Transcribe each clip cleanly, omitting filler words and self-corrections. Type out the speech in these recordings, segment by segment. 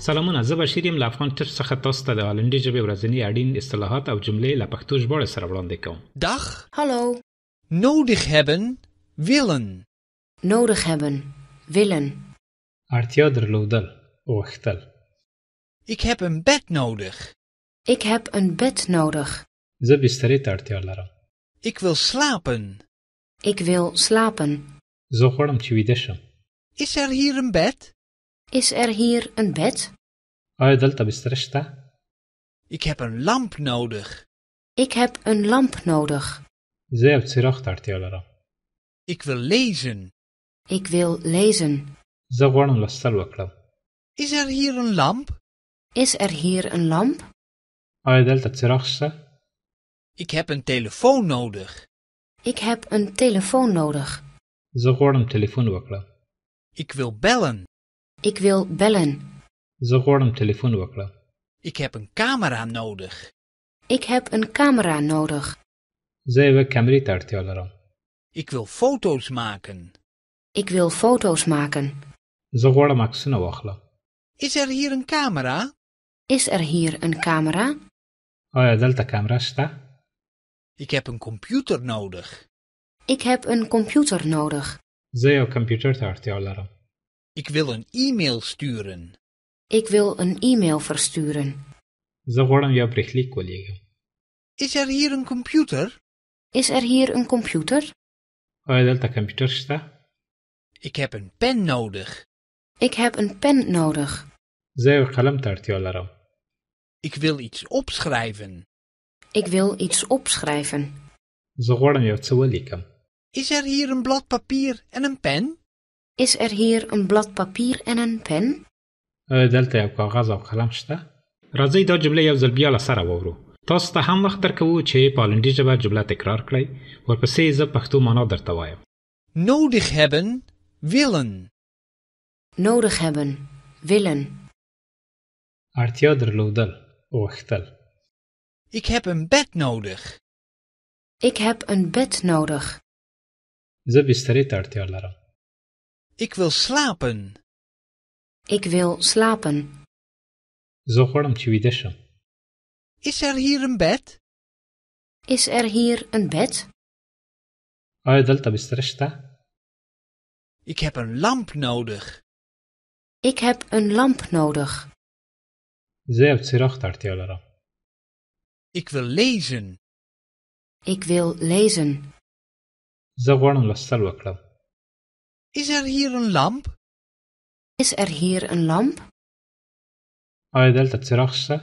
سلامونه، زه بشیر یم له افغان ټچ څخه تاسو ته د هالندي ژبې ورځني اړین اصطلاحات او جملې له پښتو ژباړې سره وړاندې کوم. Dag. Hallo. Nodig hebben, willen. Nodig hebben. Willen. اړتیا درلودل، غوښتل. Ik heb een bed nodig. Ik heb een bed nodig. زه بسترې ته اړتیا لرم. Ik wil slapen. Ik wil slapen. زه غواړم چې ویده شم. Is er hier een bed? Is er hier een bed? آیا دلته بستر شته؟ Ik heb een lamp nodig. Ik heb een lamp nodig. زه یو څراغ ته اړتیا لرم. Ik wil lezen. Ik wil lezen. زه غواړم لوستل وکړم. Is er hier een lamp? Is er hier een lamp? آیا دلته څراغ شته؟ Ik heb een telefoon nodig. Ik heb een telefoon nodig. زه غواړم ټلیفون وکړم. Ik wil bellen. Ik wil bellen. زه غواړم ټلیفون وکړم. Ik heb een camera nodig. Ik heb een camera nodig. زه یوه کیمرې ته اړتیا لرم. Ik wil foto's maken. Ik wil foto's maken. زه غواړم عکسونه واخلم. Is er hier een camera? Is er hier een camera? آیا دلته کیمره شته؟ Ik heb een computer nodig. Ik heb een computer nodig. زه یو کمپیوټر ته اړتیا لرم. Ik wil een e-mail sturen. Ik wil een e-mail versturen. زه غواړم یو برېښلیک ولیږم. Is er hier een computer? Is er hier een computer? آیا دلته کمپیوټر شته؟ Ik heb een pen nodig. Ik heb een pen nodig. زه یو قلم ته اړتیا لرم. Ik wil iets opschrijven. Ik wil iets opschrijven. زه غواړم یو څه ولیکم. Is er hier een blad papier en een pen? Is er hier een blad papier en een pen? آیا دلته یو کاغذ او قلم شته؟ راځئ دا جمله یو ځل بیا له سره واورو. تاسو ته هم وخت درکوو چې په هالندي ژبه جمله تکرار کړئ. ورپسې زه پښتو معنا درته وایم. Nodig hebben, willen. Nodig hebben. Willen. اړتیا درلودل، غوښتل. Ik heb een bed nodig. Ik heb een bed nodig. زه بسترې ته اړتیا لرم. Ik wil slapen. Ik wil slapen. زه غواړم چې ویده شم. Is er hier een bed? Is er hier een bed? آیا دلته بستر شته؟ Ik heb een lamp nodig. Ik heb een lamp nodig. زه یو څراغ ته اړتیا لرم. Ik wil lezen. Ik wil lezen. زه غواړم لوستل وکړم. Is er hier een lamp? Is er hier een lamp? آیا دلته څراغ شته؟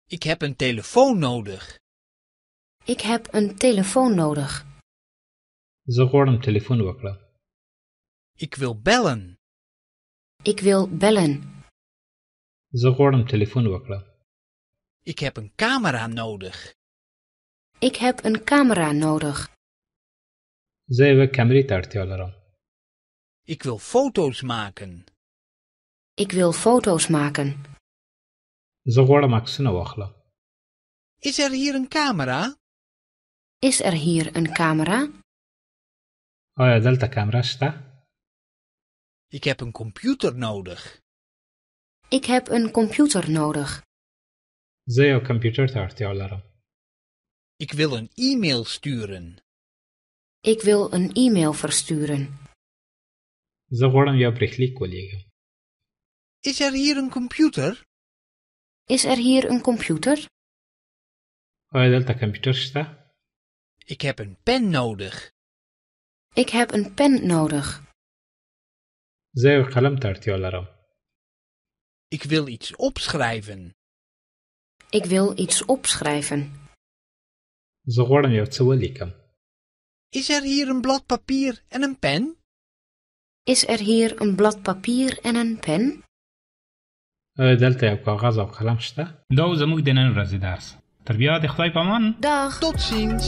Ik heb een telefoon nodig. Ik heb een telefoon nodig. زه غواړم ټلیفون وکړم. Ik wil bellen. Ik wil bellen. زه غواړم ټلیفون وکړم. Ik heb een camera nodig. Ik heb een camera nodig. زه یوه کیمرې ته اړتیا لرم. Ik wil foto's maken. Ik wil foto's maken. زه غواړم عکسونه واخلم. Is er hier een camera? Is er hier een camera? آیا دلته کیمره شته؟ Ik heb een computer nodig. Ik heb een computer nodig. زه یو کمپیوټر ته اړتیا لرم. Ik wil een e-mail sturen. Ik wil een e-mail versturen. زه غواړم یو برېښلیک ولیږم. Is er hier een computer? Is er hier een computer? آیا دلته کمپیوټر شته؟ Ik heb een pen nodig. Ik heb een pen nodig. زه یو قلم ته اړتیا لرم. Ik wil iets opschrijven. Ik wil iets opschrijven. زه غواړم یو څه ولیکم. Is er hier een blad papier en een pen? Is er hier een blad papier en een pen? آیا دلته یو کاغذ او قلم شته؟ دا و زموږ د نن ورځې درس. تر بیا د خدای په امان. Dag. Tot ziens.